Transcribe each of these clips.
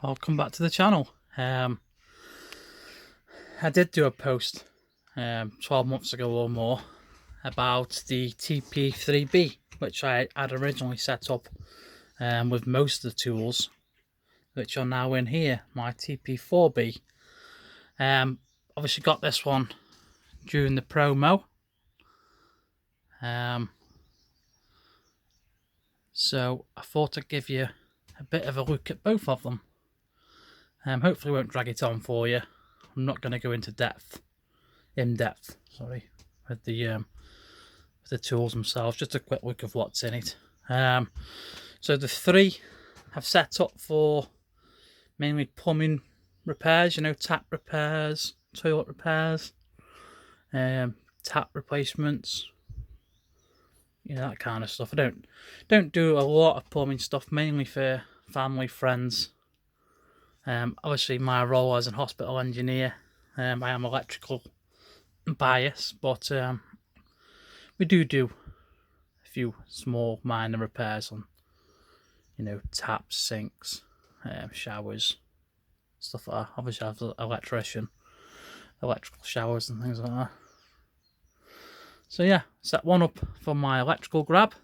Welcome back to the channel. I did do a post 12 months ago or more about the TP3B, which I had originally set up with most of the tools, which are now in here, my TP4B. Obviously got this one during the promo. So I thought I'd give you a bit of a look at both of them. Hopefully won't drag it on for you. I'm not going to go into in depth, with the tools themselves. Just a quick look of what's in it. So the three I've set up for mainly plumbing repairs, tap repairs, toilet repairs, tap replacements, that kind of stuff. I don't do a lot of plumbing stuff, mainly for family, friends. Obviously my role as an hospital engineer, I am electrical biased, but we do a few small minor repairs on, taps, sinks, showers, stuff like that. Obviously I have an electrician, electrical showers and things like that. So yeah, set one up for my electrical grab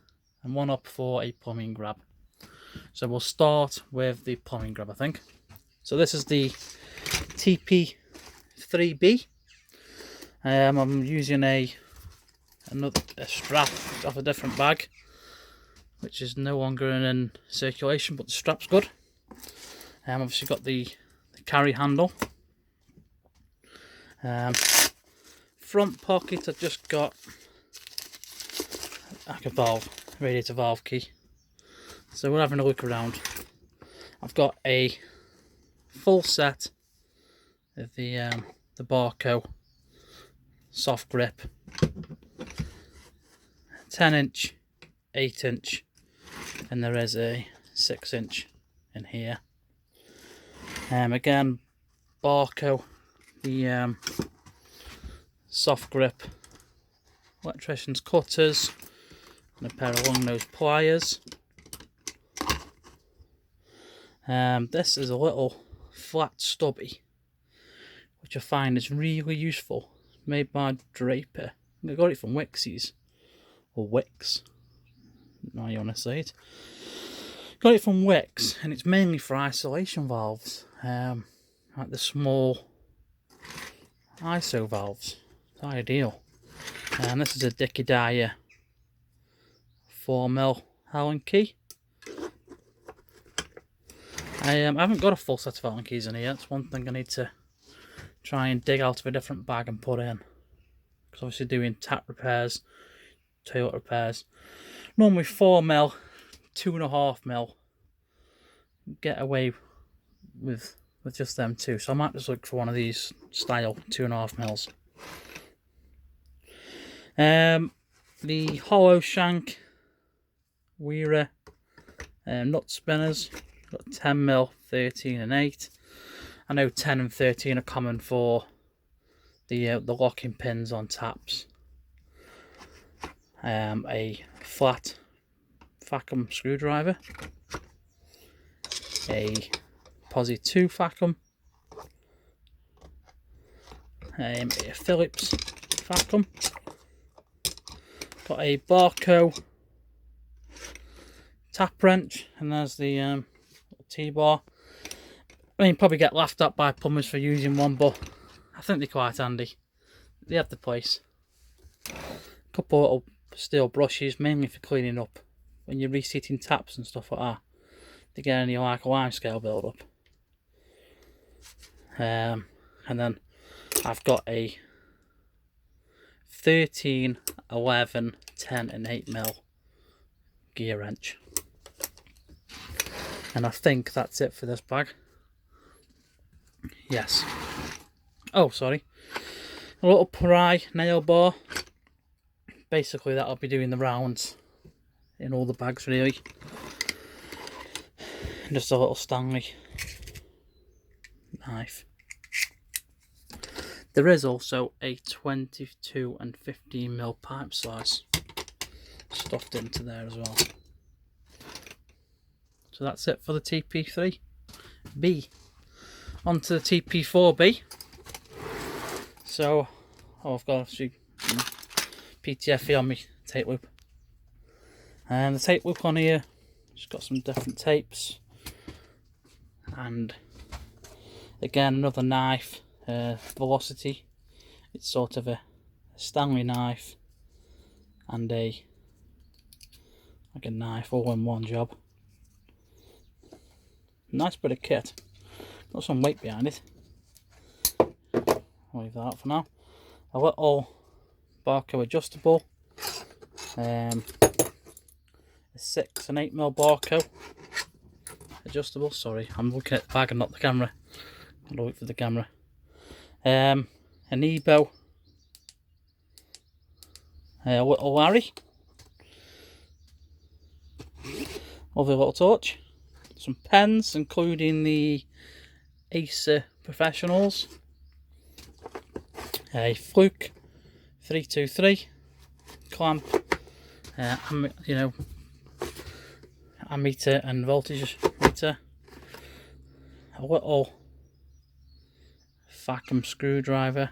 and one up for a plumbing grab. So we'll start with the plumbing grab, I think. So this is the TP3B. I'm using a strap off a different bag, which is no longer in circulation, but the strap's good. Obviously got the carry handle. Front pocket, I've just got like a radiator valve key. So we're having a look around. I've got a full set of the Barco soft grip, 10-inch, 8-inch, and there is a 6-inch in here. Again, Barco, the soft grip, electrician's cutters, and a pair of long nose pliers. This is a little flat stubby, which I find is really useful. It's made by Draper. I got it from Wixies, or Wix, how you want to say it. Got it from Wix, and it's mainly for isolation valves, like the small ISO valves. It's ideal. And this is a Dickie Dyer 4mm Allen key. I haven't got a full set of Allen keys in here. That's one thing I need to try and dig out of a different bag and put in. Because obviously doing tap repairs, toilet repairs, normally 4mm, 2.5mm, get away with just them two. So I might just look for one of these style 2.5mm. The hollow shank Weira nut spinners. Got 10mm, 13 and 8. I know 10 and 13 are common for the locking pins on taps. A flat Facom screwdriver, a Posi 2 Facom, a Phillips Facom, got a Barco tap wrench, and there's the T-bar. I mean, probably get laughed at by plumbers for using one, but I think they're quite handy. They have the place. A couple of little steel brushes, mainly for cleaning up when you're reseating taps and stuff like that, to get any like lime scale build up. And then I've got a 13, 11, 10 and 8mm gear wrench. And I think that's it for this bag. Yes. Oh, sorry. A little pry nail bar. Basically, that'll be doing the rounds in all the bags, really. And just a little Stanley knife. There is also a 22 and 15mm pipe slice stuffed into there as well. So that's it for the TP3. B. Onto the TP4B. So, I've got a few PTFE on my tape loop. And the tape loop on here, just got some different tapes. And again, another knife, Velocity. It's sort of a Stanley knife and like a knife all in one job. Nice bit of kit. Got some weight behind it. I'll leave that out for now. A little Barco adjustable. A 6 and 8mm Barco adjustable. Sorry, I'm looking at the bag and not the camera. I'll wait for the camera. An Ebo. A little Larry. Lovely little torch. Some pens, including the Acer Professionals. A Fluke 323 clamp. Ammeter and voltage meter. A little vacuum screwdriver.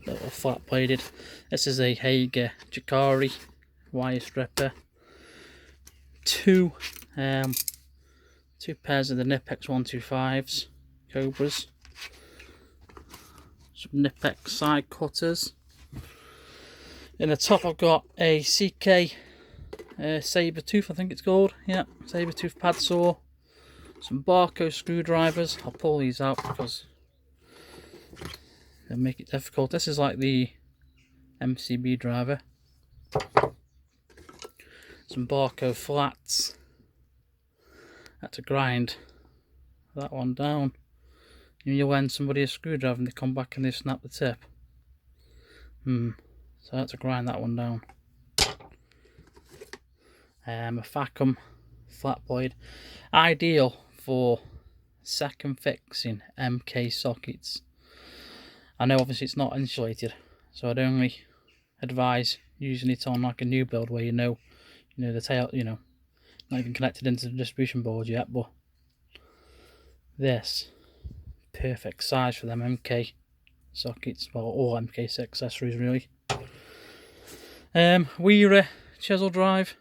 Little flat bladed. This is a Hager Jacari wire stripper. Two pairs of the Nipex 125s Cobras. Some Nipex side cutters. In the top I've got a CK saber tooth, I think it's called. Yeah, saber tooth pad saw. Some Barco screwdrivers. I'll pull these out because they'll make it difficult. This is like the MCB driver. Some Barco flats. Had to grind that one down. You lend somebody a screwdriver and they come back and they snap the tip. So I had to grind that one down. A Facom flat blade. Ideal for second fixing MK sockets. I know obviously it's not insulated, so I'd only advise using it on like a new build where you know the tail, not even connected into the distribution board yet, but this perfect size for them MK sockets, well, all MK accessories really. Weira chisel drive,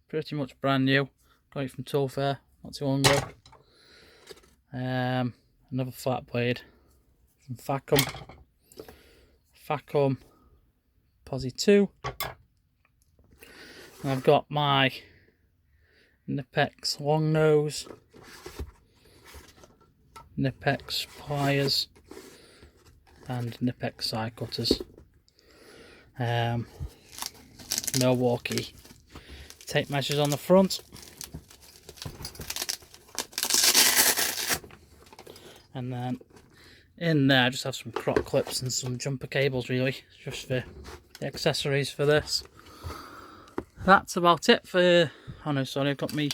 pretty much brand new, got it from Tool Fair not too long ago. Another flat blade from Facom Posi 2, and I've got my Nipex long nose, Nipex pliers, and Nipex side cutters. Milwaukee tape measures on the front, and then in there I just have some crop clips and some jumper cables really, just for the accessories for this. That's about it for, oh no sorry, I've got me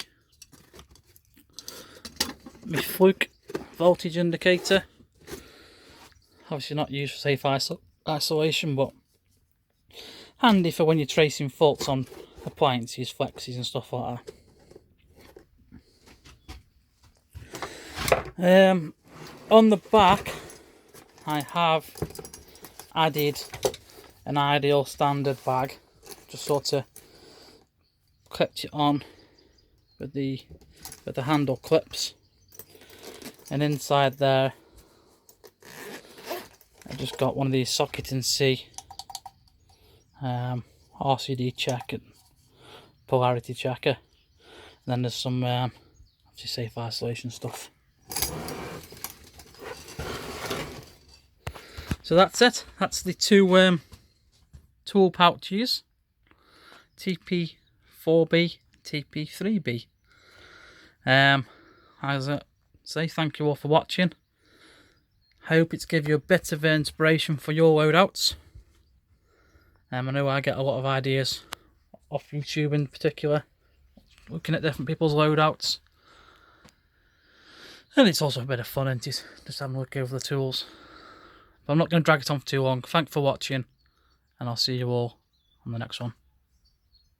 Fluke voltage indicator. Obviously not used for safe isolation, but handy for when you're tracing faults on appliances, flexes and stuff like that. On the back I have added an Ideal standard bag, just sort of clipped it on with the handle clips, and inside there I just got one of these socket and C RCD check and polarity checker, and then there's some obviously safe isolation stuff. So that's it. That's the two tool pouches, TP4B, TP3B. As I say, thank you all for watching. Hope it's give you a bit of inspiration for your loadouts. I know I get a lot of ideas off YouTube in particular, looking at different people's loadouts. And it's also a bit of fun, isn't it? Just having a look over the tools. But I'm not going to drag it on for too long. Thanks for watching, and I'll see you all on the next one.